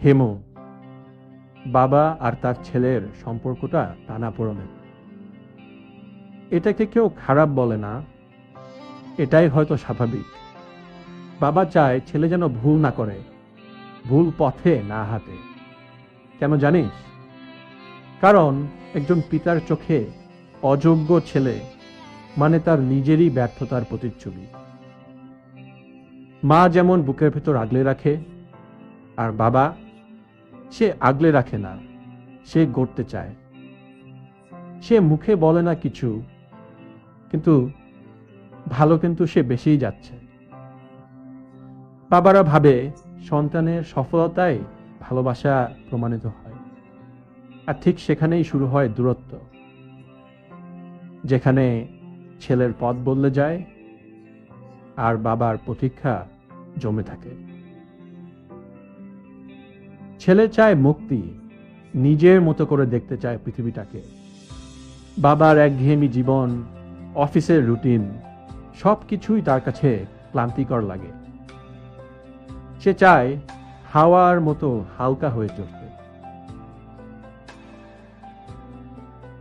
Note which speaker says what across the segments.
Speaker 1: হেমু, বাবা আর তার ছেলের সম্পর্কটা টানাপোড়েনের। এটাকে কেউ খারাপ বলে না, এটাই হয়তো স্বাভাবিক। বাবা চায় ছেলে যেন ভুল না করে, ভুল পথে না হাঁটে। কেন জানিস? কারণ একজন পিতার চোখে অযোগ্য ছেলে মানে তার নিজেরই ব্যর্থতার প্রতিচ্ছবি। মা যেমন বুকের ভেতর আগলে রাখে, আর বাবা সে আগলে রাখে না, সে গড়তে চায়। সে মুখে বলে না কিছু, কিন্তু ভালো কিন্তু সে বেশিই যাচ্ছে। বাবারা ভাবে সন্তানের সফলতাই ভালোবাসা প্রমাণিত হয়, আর ঠিক সেখানেই শুরু হয় দূরত্ব, যেখানে ছেলের পথ বদলে যায় আর বাবার প্রতীক্ষা জমে থাকে। ছেলে চায় মুক্তি, নিজের মতো করে দেখতে চায় পৃথিবীটাকে। বাবার একঘেয়েমি জীবন, অফিসের রুটিন, সবকিছুই তার কাছে ক্লান্তিকর লাগে। সে চায় হাওয়ার মতো হালকা হয়ে চলতে।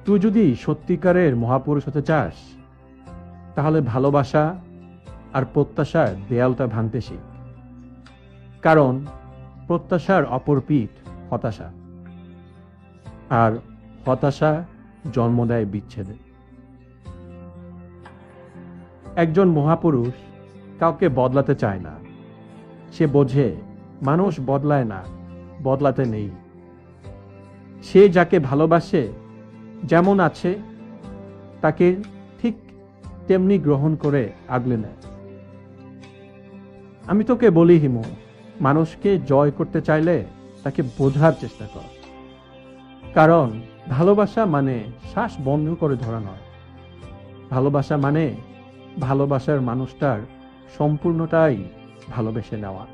Speaker 1: তুই যদি সত্যিকারের মহাপুরুষ হতে চাস, তাহলে ভালোবাসা আর প্রত্যাশার দেয়ালটা ভাঙতে শিখ। কারণ প্রত্যাশার অপর পিঠ হতাশা, আর হতাশা জন্ম দেয় বিচ্ছেদে। একজন মহাপুরুষ কাউকে বদলাতে চায় না। সে বোঝে মানুষ বদলায় না, বদলাতে নেই। সে যাকে ভালোবাসে, যেমন আছে তাকে ঠিক তেমনি গ্রহণ করে আগলে নেয়। আমি তোকে বলি হিমু, মানুষকে জয় করতে চাইলে তাকে বোঝার চেষ্টা কর। কারণ ভালোবাসা মানে শ্বাস বন্ধ করে ধরা নয়। ভালোবাসা মানে ভালোবাসার মানুষটার সম্পূর্ণটাই ভালোবেসে নেওয়া।